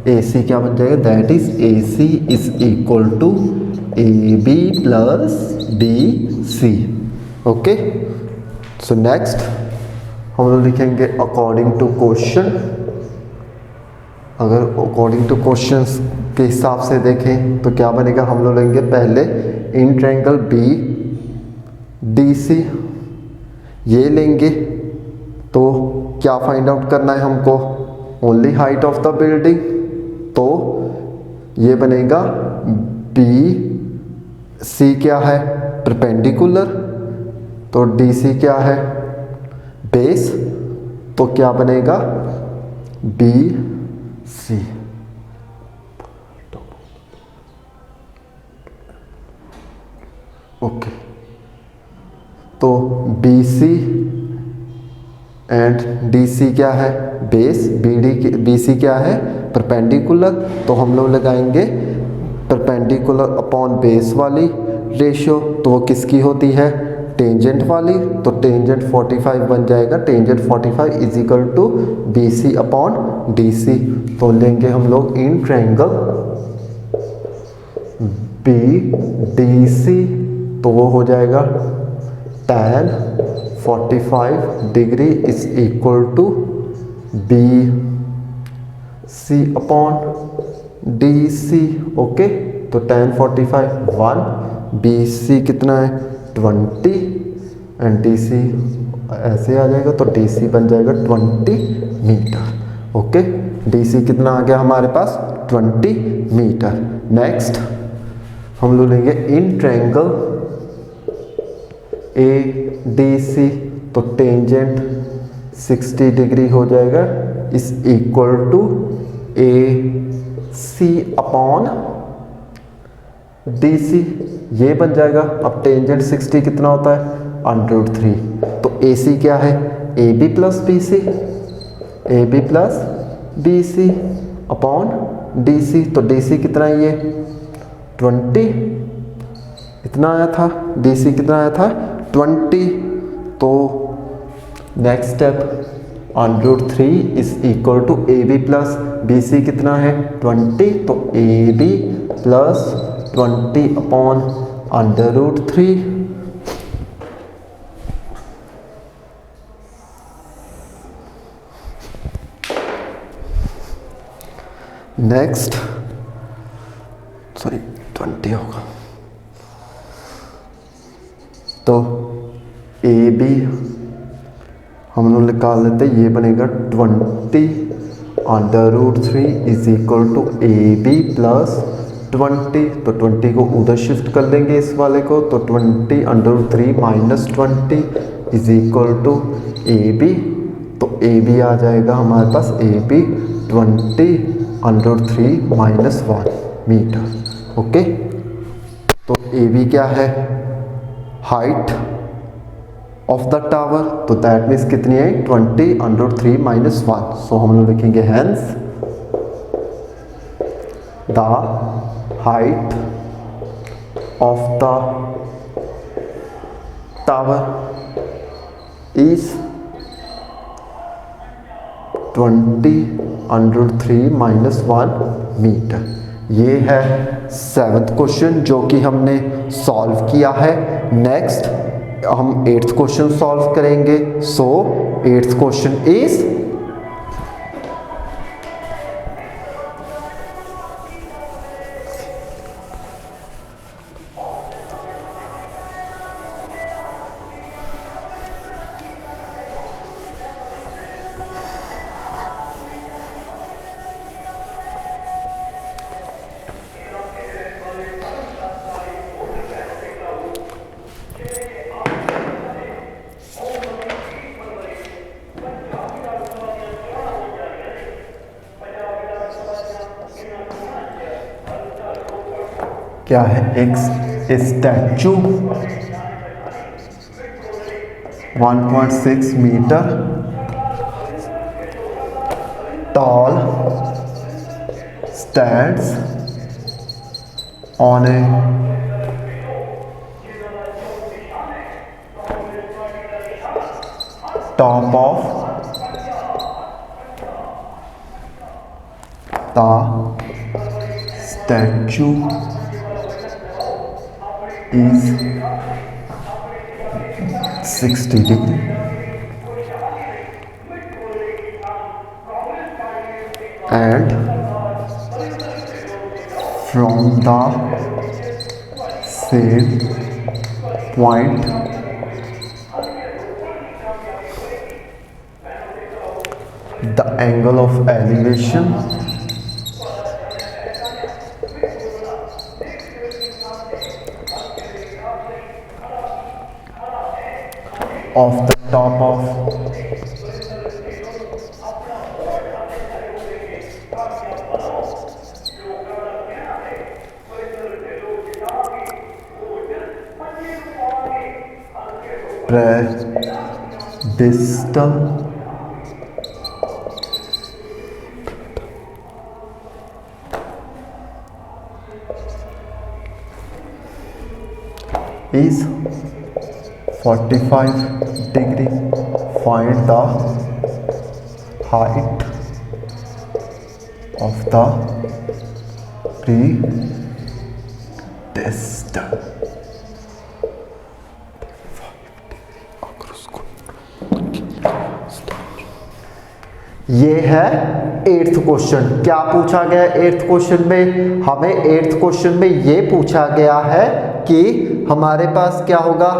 AC क्या बन जाएगा, that is AC is equal to AB plus BC। Okay, so next हम लोग लिखेंगे अकॉर्डिंग टू क्वेश्चन। अगर अकॉर्डिंग टू क्वेश्चन के हिसाब से देखें तो क्या बनेगा, हम लोग लेंगे पहले इन ट्रायंगल BDC ये लेंगे। तो क्या फाइंड आउट करना है हमको, only height of the building. तो ये बनेगा BC क्या है, परपेंडिकुलर, तो DC क्या है, बेस, तो क्या बनेगा BC। ओके, तो BC एंड DC क्या है, बेस, BC क्या है, परपेंडिकुलर। तो हम लोग लगाएंगे परपेंडिकुलर अपॉन बेस वाली रेशियो, तो वो किसकी होती है, टेंजेंट वाली। तो टेंजेंट 45 बन जाएगा, tangent 45 is equal to BC upon DC। तो लेंगे हम लोग इन ट्रायंगल BDC, तो वो हो जाएगा tan 45 degree is equal to BC upon DC। Okay, तो tan 45 1, BC कितना है 20 एंड DC ऐसे आ जाएगा, तो DC बन जाएगा 20 मीटर। ओके, DC कितना आ गया हमारे पास, 20 मीटर। नेक्स्ट हम लोग लेंगे इन ट्रायंगल ADC, तो टेंजेंट 60 डिग्री हो जाएगा is equal to AC upon DC, ये बन जाएगा। अब टेंजेंट 60 कितना होता है, √3। तो AC क्या है, AB plus BC upon DC। तो DC कितना है, ये 20 इतना आया था, DC कितना आया था 20। तो next step √3 is equal to AB plus BC कितना है 20, तो AB प्लस 20 अपॉन √3। नेक्स्ट 20 होगा, तो AB हम लोग निकाल लेते हैं, ये बनेगा 20 √3 is equal to AB plus 20। तो 20 को उधर शिफ्ट कर लेंगे इस वाले को, तो 20 √3 minus 20 is equal to AB। तो AB आ जाएगा हमारे पास, AB 20√3 - 1 मीटर। ओके, तो ए बी क्या है, हाइट ऑफ द टावर, तो दैट मीन्स कितनी है 20√3 - 1। सो हम लोग लिखेंगे hence the height of the tower is 20√3 - 1 metre. ये है 7th क्वेश्चन जो कि हमने सॉल्व किया है। नेक्स्ट हम 8th क्वेश्चन सॉल्व करेंगे। सो 8th क्वेश्चन इज क्या है, एक statue 1.6 metre tall stands on a top of the statue is 60 degree and from the same point the angle of elevation of the top of pedestal is 45 degree. Find the height of the pedestal. ये है 8th क्वेश्चन। क्या पूछा गया 8th क्वेश्चन में? हमें 8th क्वेश्चन में ये पूछा गया है कि हमारे पास क्या होगा,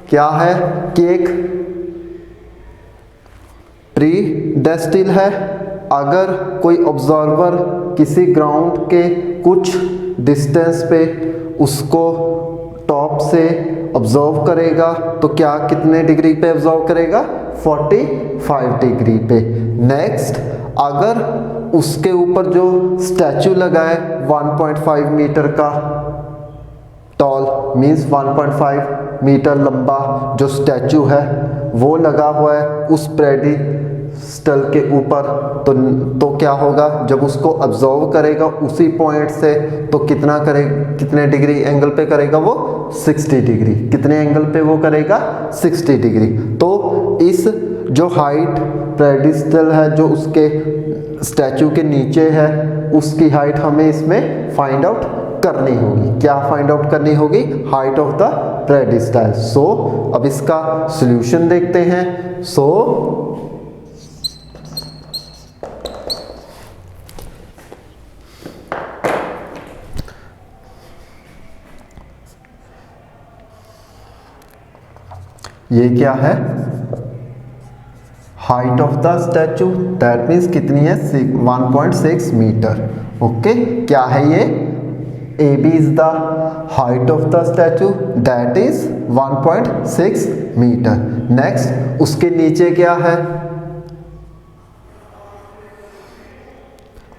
क्या है कि एक प्रीडेस्टिल है। अगर कोई ऑब्जर्वर किसी ग्राउंड के कुछ डिस्टेंस पे उसको टॉप से ऑब्जर्व करेगा तो क्या कितने डिग्री पे ऑब्जर्व करेगा, 45 डिग्री पे। नेक्स्ट, अगर उसके ऊपर जो स्टैचू लगा है 1.5 मीटर का टॉल मीन्स 1.5 मीटर लंबा जो स्टैचू है वो लगा हुआ है उस पेडिस्टल के ऊपर, तो क्या होगा, जब उसको ऑब्जर्व करेगा उसी पॉइंट से तो कितने डिग्री एंगल पे करेगा वो, 60 डिग्री। कितने एंगल पे वो करेगा, 60 डिग्री। तो इस जो हाइट पेडिस्टल है जो उसके स्टैचू के नीचे है उसकी हाइट हमें इसमें फाइंड आउट करनी होगी। क्या फाइंड आउट करनी होगी, height of the pedestal. So अब इसका सॉल्यूशन देखते हैं। सो ये क्या है, height of the statue that means कितनी है, 1.6 मीटर। ओके, क्या है ये, A B is the height of the statue that is 1.6 metre. Next, उसके नीचे क्या है,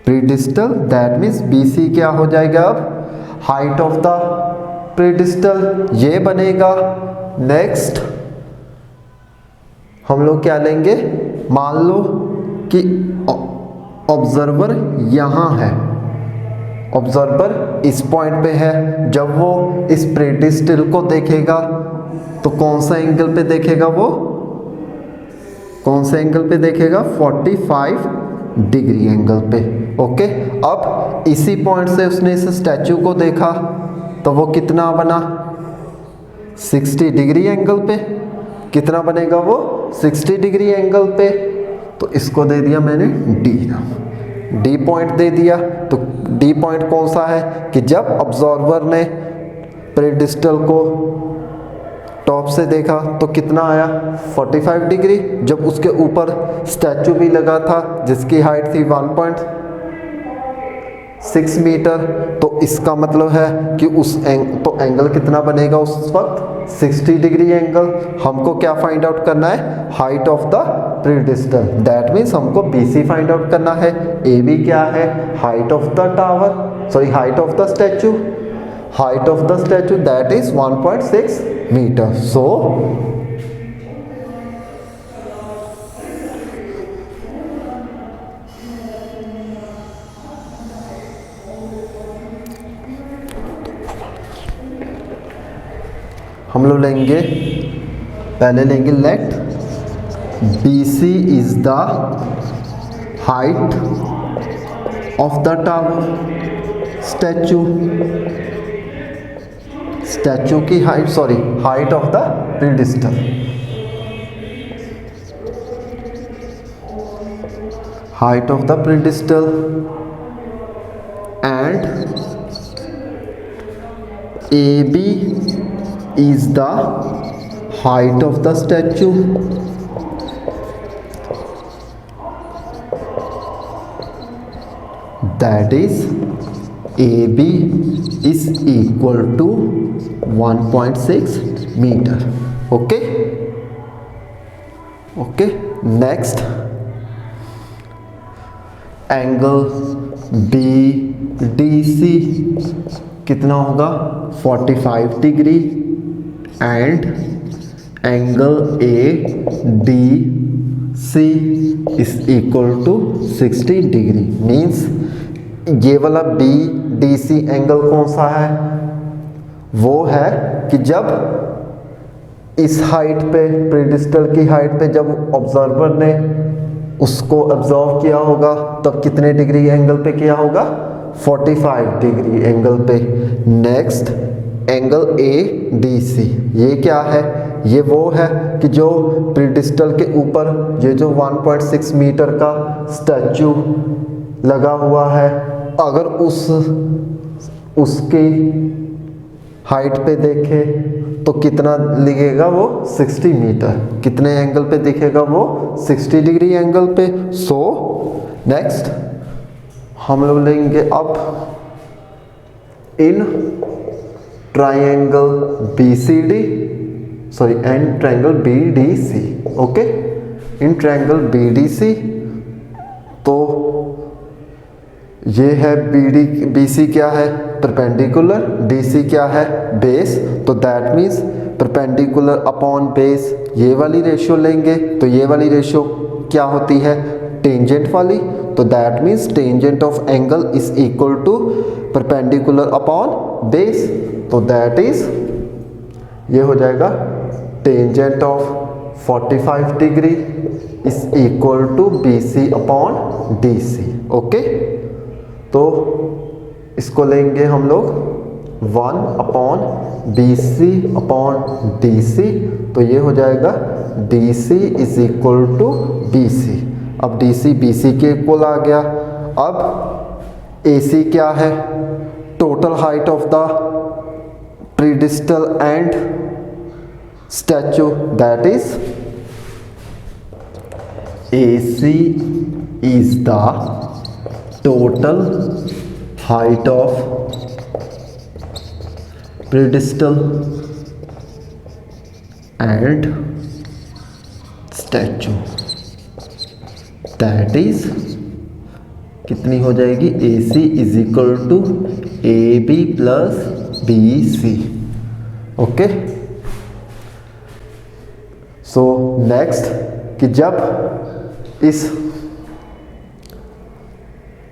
प्रीडिस्टल, दैट मीन्स BC क्या हो जाएगा अब, हाइट ऑफ द प्रीडिस्टल, ये बनेगा। नेक्स्ट हम लोग क्या लेंगे, मान लो कि ऑब्जर्वर यहाँ है, ऑब्जर्वर इस पॉइंट पे है, जब वो इस प्रीडिस्टल को देखेगा तो कौन सा एंगल पे देखेगा, वो कौन से एंगल पे देखेगा, 45 डिग्री एंगल पे। ओके, अब इसी पॉइंट से उसने इस स्टैचू को देखा तो वो कितना बना, 60 डिग्री एंगल पे, कितना बनेगा वो, 60 डिग्री एंगल पे। तो इसको दे दिया मैंने डी पॉइंट दे दिया। तो डी पॉइंट कौन सा है कि जब ऑब्जर्वर ने प्रीडिस्टल को टॉप से देखा तो कितना आया, 45 डिग्री। जब उसके ऊपर स्टैचू भी लगा था जिसकी हाइट थी 1.6 मीटर, तो इसका मतलब है कि तो एंगल कितना बनेगा उस वक्त, 60 डिग्री एंगल। हमको क्या फाइंड आउट करना है, height of the pedestal, that means हमको BC फाइंड आउट करना है। AB क्या है, height of the tower, sorry height of the statue, height of the statue, that is 1.6 meter. So हम लोग लेंगे, पहले लेंगे let BC is the height of the tower, statue की height, sorry height of the pedestal, height of the pedestal, and AB is the height of the statue, that is AB is equal to 1.6 meter. Okay, okay. Next, angle BDC कितना होगा, 45 degree, and angle ADC is equal to 60 degree. Means ये वाला BDC एंगल कौन सा है, वो है कि जब इस हाइट पे, प्रीडिस्टल की हाइट पे जब ऑब्जर्वर ने उसको ऑब्जर्व किया होगा तब कितने डिग्री एंगल पे किया होगा, 45 डिग्री एंगल पे। नेक्स्ट एंगल ADC, ये क्या है, ये वो है कि जो प्रीडिस्टल के ऊपर ये जो 1.6 मीटर का स्टैचू लगा हुआ है, अगर उसकी हाइट पे देखे तो कितना लिखेगा वो, 60 मीटर। कितने एंगल पे दिखेगा वो, 60 डिग्री एंगल पे। सो नेक्स्ट हम लोग लेंगे अब in triangle BCD, sorry and triangle BDC। Okay, in triangle BDC तो ये है BC क्या है, परपेंडिकुलर, DC क्या है, बेस। तो that means perpendicular upon base, ये वाली रेशियो लेंगे तो ये वाली रेशियो क्या होती है, टेंजेंट वाली। तो that means tangent of angle is equal to perpendicular upon base. तो दैट इज, ये हो जाएगा tangent of 45 degree is equal to BC upon DC। Okay, तो इसको लेंगे हम लोग 1 अपॉन BC अपॉन DC। तो ये हो जाएगा DC is equal to BC। अब DC BC के इक्वल आ गया। अब AC क्या है, total height of the pedestal and statue, that is AC is the total height of pedestal and statue, that is कितनी हो जाएगी, A C is equal to A B plus B C. Okay, so next कि जब इस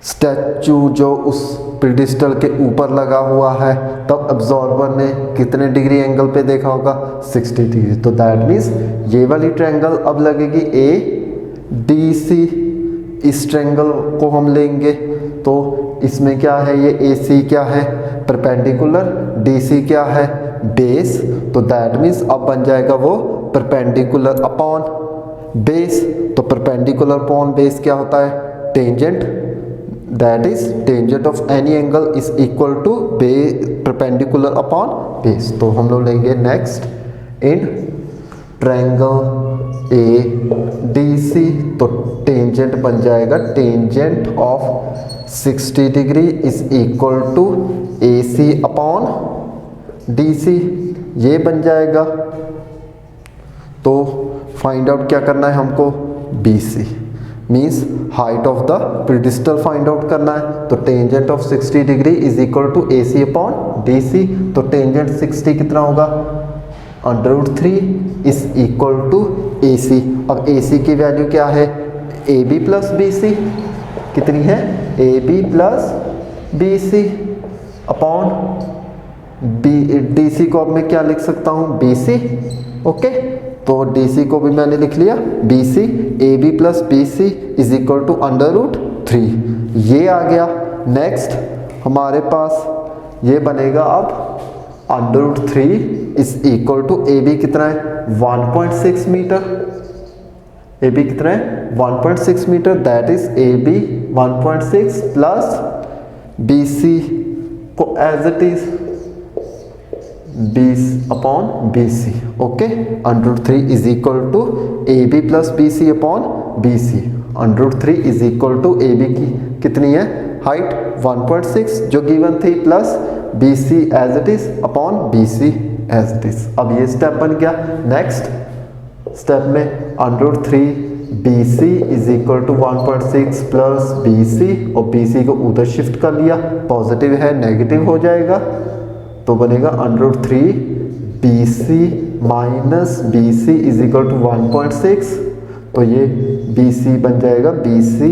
स्टैचू जो उस पेडिस्टल के ऊपर लगा हुआ है तब अब्जॉर्बर ने कितने डिग्री एंगल पे देखा होगा, 60 डिग्री। तो दैट मीन्स ये वाली ट्रायंगल अब लगेगी ए डी सी। इस ट्रायंगल को हम लेंगे तो इसमें क्या है, ये ए सी क्या है, परपेंडिकुलर, डी सी क्या है, बेस। तो दैट मीन्स अब बन जाएगा वो परपेंडिकुलर अपॉन बेस। तो परपेंडिकुलर अपॉन बेस क्या होता है, tangent. That is tangent of any angle is equal to perpendicular upon base. तो हम लोग लेंगे next, in triangle A D C तो टेंजेंट बन जाएगा, tangent of 60 degree is equal to A C upon D C, ये बन जाएगा। तो फाइंड आउट क्या करना है हमको, B C means height of the pedestal find out करना है। तो tangent of 60 degree is equal to A C upon D C. तो टेंजेंट 60 कितना होगा, √3 is equal to A C. अब ए सी की वैल्यू क्या है, A B plus B C, कितनी है, A B plus B C upon B D C को अब मैं क्या लिख सकता हूँ, बी सी। ओके, तो डी सी को भी मैंने लिख लिया, B C A B plus B C is equal to √3, ये आ गया। नेक्स्ट हमारे पास ये बनेगा अब √3 is equal to A B कितना है, 1.6 मीटर। ए बी कितना है, 1.6 metre. That is A B 1.6 plus B C को as it is 20 upon B C. Okay, √3 is equal to A B plus B C upon B C. √3 is equal to A B की कितनी है, हाइट 1.6 जो गिवन थी, plus B C as it is upon B C as it is. अब ये स्टेप बन गया। नेक्स्ट स्टेप में √3 B C is equal to 1.6 plus B C, और बी सी को उधर शिफ्ट कर लिया, पॉजिटिव है नेगेटिव हो जाएगा, तो बनेगा √3 B C minus B C is equal to 1.6। तो ये बी सी बन जाएगा, B C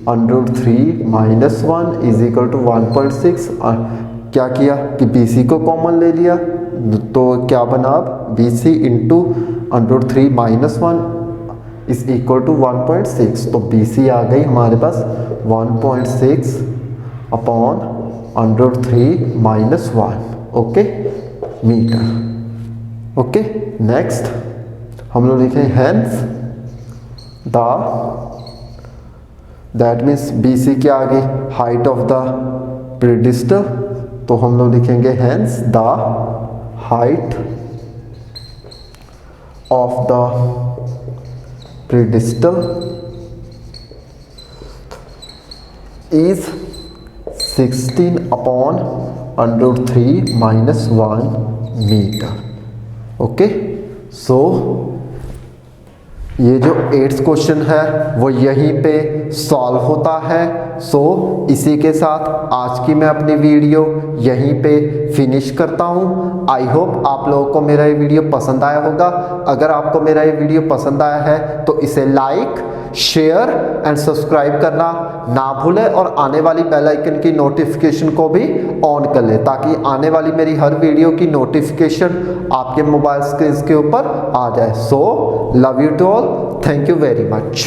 √3 minus 1 is equal to 1.6। क्या किया कि बी सी को कॉमन ले लिया, तो क्या बना अब, B C into √3 minus 1 is equal to 1.6। तो बी सी आ गई हमारे पास 1.6 upon √3 minus 1। Okay, metre. Okay, next हम लोग लिखें hence the, that means B C क्या आ गई, हाइट ऑफ द पेडिस्टल। तो हम लोग लिखेंगे hence the height of the pedestal is 16 upon √3 minus 1 metre. Okay, so ये जो 8th क्वेश्चन है वो यहीं पे सॉल्व होता है। सो इसी के साथ आज की मैं अपनी वीडियो यहीं पे फिनिश करता हूँ। आई होप आप लोगों को मेरा ये वीडियो पसंद आया होगा। अगर आपको मेरा ये वीडियो पसंद आया है तो इसे लाइक, शेयर एंड सब्सक्राइब करना ना भूलें, और आने वाली बेल आइकन की नोटिफिकेशन को भी ऑन कर लें ताकि आने वाली मेरी हर वीडियो की नोटिफिकेशन आपके मोबाइल स्क्रीन के ऊपर आ जाए। So love you to all, thank you very much.